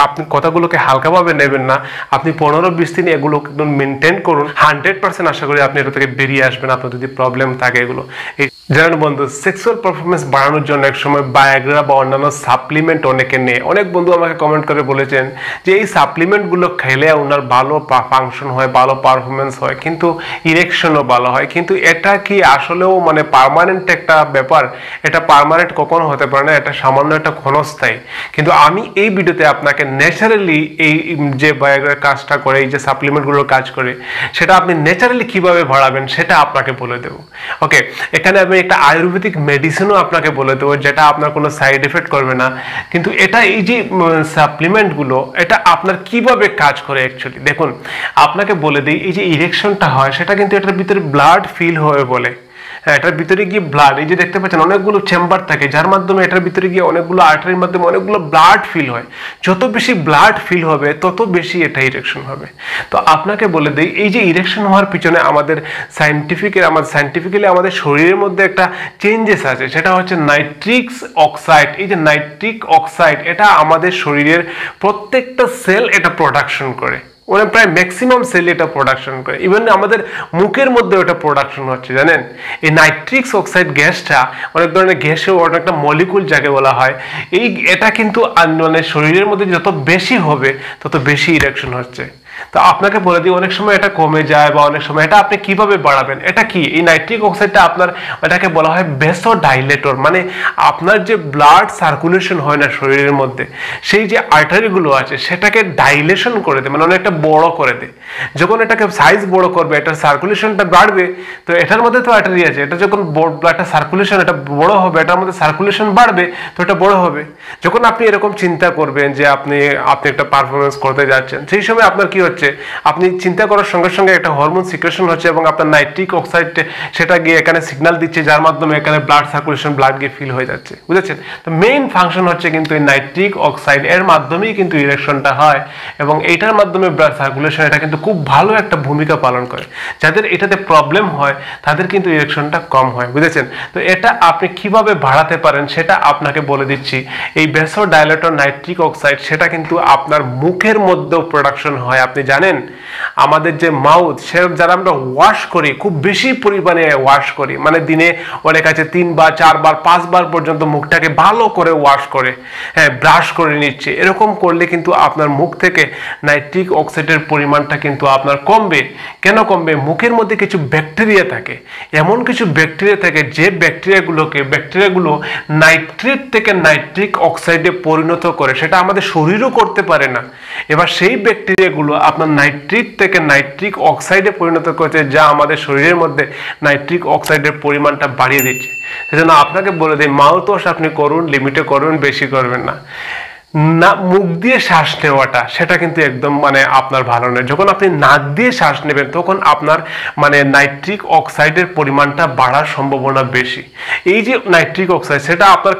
আপনি কথাগুলোকে হালকাভাবে নেবেন না। আপনি 15-20 দিন এগুলো একদম মেনটেন করুন, 100% আশা করি আপনি এটা থেকে বেরিয়ে আসবেন। আপনার যদি প্রবলেম থাকে এগুলো জানেন বন্ধু, সেক্সুয়াল পারফরমেন্স বাড়ানোর জন্য এক সময় বায়োগ্রা বা অন্যান্য সাপ্লিমেন্ট অনেকে নেয়। অনেক বন্ধু আমাকে কমেন্ট করে বলেছেন যে এই সাপ্লিমেন্টগুলো খেলে ওনার ভালো ফাংশন হয়, ভালো পারফরমেন্স হয়, কিন্তু ইরেকশনও ভালো হয়। কিন্তু এটা কি আসলেও মানে পার্মানেন্ট একটা ব্যাপার? এটা পার্মানেন্ট কখনো হতে পারে না, এটা সামান্য একটা ক্ষণস্থায়ী। কিন্তু আমি এই ভিডিওতে আপনাকে ন্যাচারালি এই যে বায়োগ্রার কাজটা করে, এই যে সাপ্লিমেন্টগুলোর কাজ করে, সেটা আপনি ন্যাচারালি কিভাবে বাড়াবেন সেটা আপনাকে বলে দেবো। ওকে, এখানে আমি একটা আয়ুর্বেদিক মেডিসিনও আপনাকে বলে দেবো, যেটা আপনার কোনো সাইড এফেক্ট করবে না। কিন্তু এটা এই যে সাপ্লিমেন্টগুলো, এটা আপনার কিভাবে কাজ করে অ্যাকচুয়ালি দেখুন, আপনাকে বলে দিই, এই যে ইরেকশনটা হয় সেটা কিন্তু এটার ভিতরে ব্লাড ফিল হয়ে বলে। এটার ভিতরে গিয়ে ব্লাড, এই যে দেখতে পাচ্ছেন অনেকগুলো চেম্বার থাকে, যার মাধ্যমে এটার ভিতরে গিয়ে অনেকগুলো আর্টারির মাধ্যমে অনেকগুলো ব্লাড ফিল হয়। যত বেশি ব্লাড ফিল হবে তত বেশি এটা ইরেকশন হবে। তো আপনাকে বলে দিই, এই যে ইরেকশন হওয়ার পিছনে আমাদের সায়েন্টিফিক্যালি আমাদের শরীরের মধ্যে একটা চেঞ্জেস আছে, সেটা হচ্ছে নাইট্রিক অক্সাইড। এই যে নাইট্রিক অক্সাইড, এটা আমাদের শরীরের প্রত্যেকটা সেল এটা প্রোডাকশন করে, মানে প্রায় ম্যাক্সিমাম সেল এটা প্রোডাকশন করে। ইভেন আমাদের মুখের মধ্যে ওটা প্রোডাকশন হচ্ছে, জানেন? এই নাইট্রিক অক্সাইড গ্যাসটা অনেক ধরনের গ্যাসেও অনেকটা মলিকুল যাকে বলা হয়, এটা কিন্তু মানে শরীরের মধ্যে যত বেশি হবে তত বেশি ইরেকশন হচ্ছে। তো আপনাকে বলে দিই, অনেক সময় এটা কমে যায় বা অনেক সময় এটা আপনি কিভাবে বাড়াবেন। এটা কি, এই নাইট্রিক অক্সাইডটা আপনার, এটাকে বলা হয় ভেসোডাইলেটর, মানে আপনার যে ব্লাড সার্কুলেশন হয় না শরীরের মধ্যে, সেই যে আর্টারিগুলো আছে সেটাকে ডাইলেশন করে দেয়, মানে অনেকটা বড় করে দেয়। যখন এটাকে সাইজ বড় করবে, এটার সার্কুলেশনটা বাড়বে, তো এটার মধ্যে তো আর্টারি আছে, এটা যখন একটা সার্কুলেশন, এটা বড় হবে, এটার মধ্যে সার্কুলেশন বাড়বে, তো এটা বড় হবে। যখন আপনি এরকম চিন্তা করবেন যে আপনি একটা পারফরমেন্স করতে যাচ্ছেন, সেই সময় আপনার কি হচ্ছে, আপনি চিন্তা করার সঙ্গে সঙ্গে একটা হরমোন সিক্রেশন হচ্ছে এবং আপনার নাইট্রিক অক্সাইড সেটা গিয়ে এখানে সিগন্যাল দিচ্ছে, যার মাধ্যমে এখানে ব্লাড সার্কুলেশন, ব্লাড গিয়ে ফিল হয়ে যাচ্ছে, বুঝেছেন? তো মেইন ফাংশন হচ্ছে কিন্তু এই নাইট্রিক অক্সাইড, এর মাধ্যমেই কিন্তু ইরেকশনটা হয় এবং এইটার মাধ্যমে ব্লাড সার্কুলেশন এটা কিন্তু খুব ভালো একটা ভূমিকা পালন করে। যাদের এটাতে প্রবলেম হয় তাদের কিন্তু ইরেকশনটা কম হয়, বুঝেছেন? তো এটা আপনি কিভাবে বাড়াতে পারেন সেটা আপনাকে বলে দিচ্ছি। এই ভেসোডাইলেটর নাইট্রিক অক্সাইড সেটা কিন্তু আপনার মুখের মধ্যেও প্রোডাকশন হয়। আপনি জানেন আমাদের যে মাউথ, সে যারা আমরা ওয়াশ করি, খুব বেশি পরিমাণে ওয়াশ করি, মানে দিনে অনেক আছে 3 বার 4 বার 5 বার পর্যন্ত মুখটাকে ভালো করে ওয়াশ করে, হ্যাঁ, ব্রাশ করে নিচ্ছে, এরকম করলে কিন্তু আপনার মুখ থেকে নাইট্রিক অক্সাইডের পরিমাণটা কিন্তু আপনার কমবে। কেন কমবে? মুখের মধ্যে কিছু ব্যাকটেরিয়া থাকে, এমন কিছু ব্যাকটেরিয়া থাকে যে ব্যাকটেরিয়াগুলো নাইট্রেট থেকে নাইট্রিক অক্সাইডে পরিণত করে, সেটা আমাদের শরীরও করতে পারে না। এবার সেই ব্যাকটেরিয়াগুলো আপনার নাইট্রিক থেকে নাইট্রিক অক্সাইডে পরিণত করছে, যা আমাদের শরীরের মধ্যে নাইট্রিক অক্সাইডের পরিমাণটা বাড়িয়ে দিচ্ছে। সেজন্য আপনাকে বলে দিই, মাউথ ওয়াশ আপনি করুন, লিমিটে করবেন, বেশি করবেন না। না, মুখ দিয়ে শ্বাস নেওয়াটা সেটা কিন্তু একদম মানে আপনার ভালো নয়। যখন আপনি নাক দিয়ে শ্বাস নেবেন তখন আপনার মানে নাইট্রিক অক্সাইডের পরিমাণটা বাড়ার সম্ভাবনা বেশি। এই যে নাইট্রিক অক্সাইড সেটা আপনার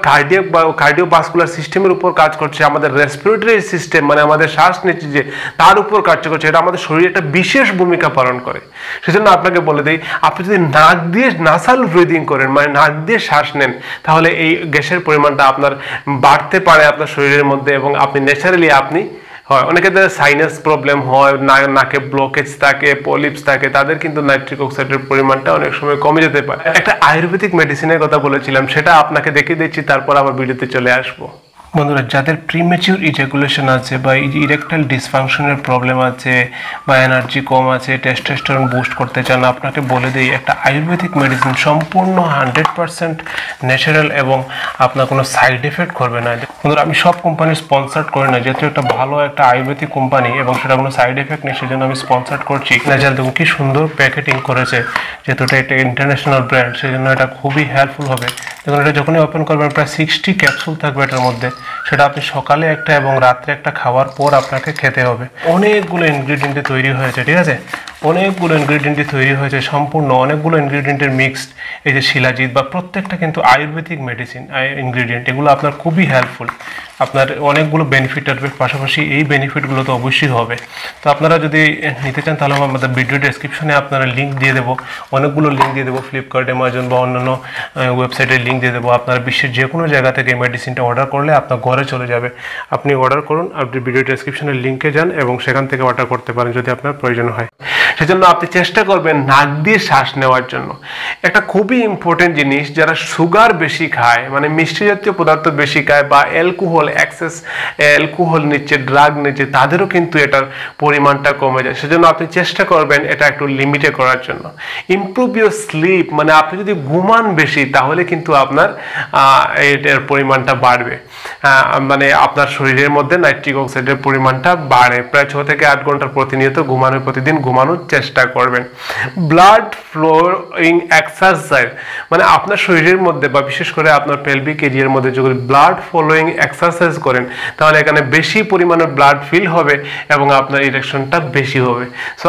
কার্ডিওভাস্কুলার সিস্টেমের উপর কাজ করছে, আমাদের রেসপিরেটরি সিস্টেম মানে আমাদের শ্বাস নিচ্ছে যে তার উপর কাজ করছে, এটা আমাদের শরীরে একটা বিশেষ ভূমিকা পালন করে। সেজন্য আপনাকে বলে দিই, আপনি যদি নাক দিয়ে নাসাল ব্রিদিং করেন, মানে নাক দিয়ে শ্বাস নেন, তাহলে এই গ্যাসের পরিমাণটা আপনার বাড়তে পারে আপনার শরীরের মধ্যে এবং আপনি ন্যাচারালি আপনি হয়, অনেকের সাইনাস প্রবলেম হয়, নাকে ব্লকেজ থাকে, পলিপস থাকে, তাদের কিন্তু নাইট্রিক অক্সাইডের পরিমাণটা অনেক সময় কমে যেতে পারে। একটা আয়ুর্বেদিক মেডিসিনের কথা বলেছিলাম, সেটা আপনাকে দেখিয়ে দিচ্ছি, তারপর আবার ভিডিওতে চলে আসবো। বন্ধুরা, যাদের প্রিম্যাচিউর ইজাকুলেশন আছে বা ইরেকটাইল ডিসফাংশনের প্রবলেম আছে বা এনার্জি কম আছে, টেস্টোস্টেরন বুস্ট করতে চান, আপনাকে বলে দিই একটা আয়ুর্বেদিক মেডিসিন সম্পূর্ণ 100% ন্যাচারাল এবং আপনার কোনো সাইড এফেক্ট করবে না। বন্ধুরা, আমি সব কোম্পানির স্পন্সার্ড করি না, যেহেতু একটা ভালো একটা আয়ুর্বেদিক কোম্পানি এবং সেটা কোনো সাইড এফেক্ট নেই, সেজন্য আমি স্পন্সার্ড করছি। ন্যাচারাল দেখুন কি সুন্দর প্যাকেটিং করেছে, যেহেতু এটা একটা ইন্টারন্যাশনাল ব্র্যান্ড, সেজন্য এটা খুবই হেল্পফুল হবে। দেখুন, এটা যখনই ওপেন করবেন প্রায় 60 ক্যাপসুল থাকবে এটার মধ্যে, সেটা আপনি সকালে একটা এবং রাত্রে একটা খাওয়ার পর আপনাকে খেতে হবে। অনেকগুলো ইনগ্রিডিয়েন্টে তৈরি হয়েছে, ঠিক আছে? অনেকগুলো ইনগ্রিডিয়েন্টই তৈরি হয়েছে, সম্পূর্ণ অনেকগুলো ইনগ্রিডিয়েন্টের মিক্সড এই যে শিলাজিৎ বা প্রত্যেকটা কিন্তু আয়ুর্বেদিক মেডিসিন ইনগ্রিডিয়েন্ট, এগুলো আপনার খুবই হেল্পফুল, আপনার অনেকগুলো বেনিফিট আসবে, পাশাপাশি এই বেনিফিটগুলো তো অবশ্যই হবে। তো আপনারা যদি নিতে চান তাহলে আমাদের ভিডিও ডেসক্রিপশনে আপনারা লিঙ্ক দিয়ে দেবো, অনেকগুলো লিঙ্ক দিয়ে দেবো, ফ্লিপকার্ট, অ্যামাজন বা অন্যান্য ওয়েবসাইটের লিঙ্ক দিয়ে দেবো। আপনারা বিশ্বের যে কোনো জায়গা থেকে এই মেডিসিনটা অর্ডার করলে আপনার ঘরে চলে যাবে। আপনি অর্ডার করুন, আপনি ভিডিও ডেসক্রিপশনের লিঙ্কে যান এবং সেখান থেকে অর্ডার করতে পারেন যদি আপনার প্রয়োজন হয়। সেজন্য আপনি চেষ্টা করবেন নাক দিয়ে শ্বাস নেওয়ার জন্য। একটা খুবই ইম্পর্টেন্ট জিনিস, যারা সুগার বেশি খায়, মানে মিষ্টি জাতীয় পদার্থ বেশি খায় বা অ্যালকোহল নিচ্ছে, ড্রাগ নিচ্ছে, তাদেরও কিন্তু এটার পরিমাণটা কমে যায়। সেজন্য আপনি চেষ্টা করবেন এটা একটু লিমিটে করার জন্য। ইমপ্রুভ ইউর স্লিপ, মানে আপনি যদি ঘুমান বেশি তাহলে কিন্তু আপনার এটার পরিমাণটা বাড়বে, মানে আপনার শরীরের মধ্যে নাইট্রিক অক্সাইডের পরিমাণটা বাড়ে। প্রায় 6 থেকে 8 ঘন্টা প্রতিনিয়ত প্রতিদিন ঘুমানোর চেষ্টা করবেন। ব্লাড ফ্লোয়িং এক্সারসাইজ, মানে আপনার শরীরের মধ্যে বা বিশেষ করে আপনার পেলভিক এরিয়ার মধ্যে যদি ব্লাড ফ্লোয়িং এক্সারসাইজ করেন তাহলে এখানে বেশি পরিমাণে ব্লাড ফিল হবে এবং আপনার ইরেকশনটা বেশি হবে। সো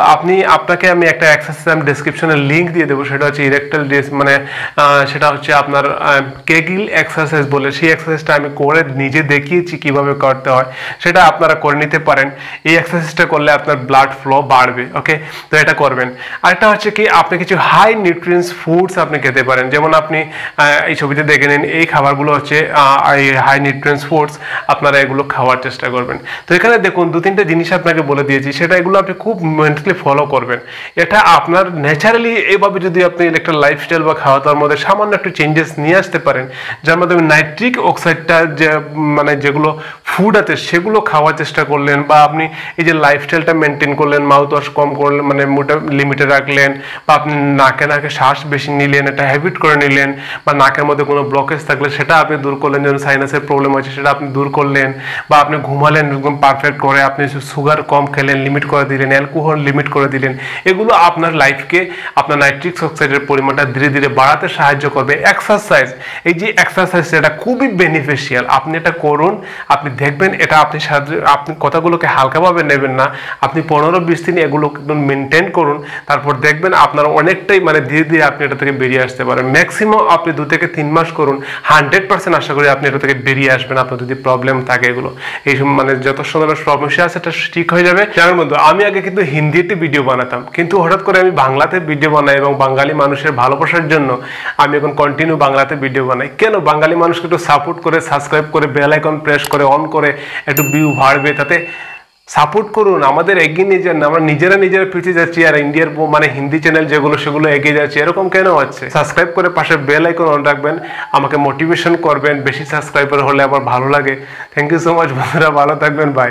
আপনাকে আমি একটা এক্সারসাইজ আমি ডেসক্রিপশনে লিঙ্ক দিয়ে দেবো, সেটা হচ্ছে ইরেকটাইল মানে সেটা হচ্ছে আপনার কেগিল এক্সারসাইজ বলে, সেই এক্সারসাইজটা আমি করে নিজে দেখিয়েছি কিভাবে করতে হয়, সেটা আপনারা করে নিতে পারেন। এই এক্সারসাইজটা করলে আপনার ব্লাড ফ্লো বাড়বে। ওকে, তো এটা করবেন। আরেকটা হচ্ছে কি, আপনি কিছু হাই নিউট্রিয়েন্টস ফুডস আপনি খেতে পারেন, যেমন আপনি এই ছবিতে দেখে নিন, এই খাবারগুলো হচ্ছে হাই নিউট্রিয়েন্টস ফুডস, আপনারা এগুলো খাওয়ার চেষ্টা করবেন। তো এখানে দেখুন 2-3টে জিনিস আপনাকে বলে দিয়েছি, সেটা এগুলো আপনি খুব মেন্টালি ফলো করবেন। এটা আপনার ন্যাচারালি এইভাবে যদি আপনি একটা লাইফস্টাইল বা খাওয়া দাওয়ার মধ্যে সামান্য একটু চেঞ্জেস নিয়ে আসতে পারেন, যার মাধ্যমে নাইট্রিক অক্সাইডটা যে মানে যেগুলো ফুড আছে সেগুলো খাওয়ার চেষ্টা করলেন, বা আপনি এই যে লাইফস্টাইলটা মেনটেন করলেন, মাউথ ওয়াশ কম করলেন, মানে মোটা লিমিটে রাখলেন, বা আপনি নাকে শ্বাস বেশি নিলেন, এটা হ্যাবিট করে নিলেন, বা নাকের মধ্যে কোনো ব্লকেজ থাকলে সেটা আপনি দূর করলেন, যেমন সাইনাসের প্রবলেম আছে সেটা আপনি দূর করলেন, বা আপনি ঘুমালেন একদম পারফেক্ট করে, আপনি সুগার কম খেলেন, লিমিট করে দিলেন, অ্যালকোহল লিমিট করে দিলেন, এগুলো আপনার লাইফকে আপনার নাইট্রিক অক্সাইডের পরিমাণটা ধীরে ধীরে বাড়াতে সাহায্য করবে। এক্সারসাইজ, এই যে এক্সারসাইজ এটা খুবই বেনিফিশিয়াল, আপনি এটা করুন, আপনি দেখবেন এটা আপনি কথাগুলোকে হালকাভাবে নেবেন না, আপনি 15-20 দিন এগুলো একদম মেনটেন করুন, তারপর দেখবেন আপনার অনেকটাই মানে ধীরে ধীরে আপনি এটা থেকে বেরিয়ে আসতে পারেন। ম্যাক্সিমাম আপনি 2 থেকে 3 মাস করুন, 100% আশা করি আপনি এটা থেকে বেরিয়ে আসবেন। আপনার যদি প্রবলেম থাকে এগুলো এই মানে যত ধরনের সমস্যা আছে এটা ঠিক হয়ে যাবে। জানেন বন্ধু, আমি আগে কিন্তু হিন্দিতে ভিডিও বানাতাম, কিন্তু হঠাৎ করে আমি বাংলাতে ভিডিও বানাই এবং বাঙালি মানুষের ভালোবাসার জন্য আমি এখন কন্টিনিউ বাংলাতে ভিডিও বানাই। কেন? বাঙালি মানুষকে একটু সাপোর্ট করে, সাবস্ক্রাইব করে, বেল আইকন প্রেস করে অন করে একটু ভিউ বাড়বে, তাতে সাপোর্ট করুন, আমাদের এগিয়ে নিয়ে যান। আমরা নিজেরা পিছিয়ে যাচ্ছি আর ইন্ডিয়ার মানে হিন্দি চ্যানেল যেগুলো সেগুলো এগিয়ে যাচ্ছে, এরকম কেন হচ্ছে? সাবস্ক্রাইব করে পাশে বেল আইকন অন রাখবেন, আমাকে মোটিভেশন করবেন, বেশি সাবস্ক্রাইবার হলে আমার ভালো লাগে। থ্যাংক ইউ সো মাচ বন্ধুরা, ভালো থাকবেন, বাই।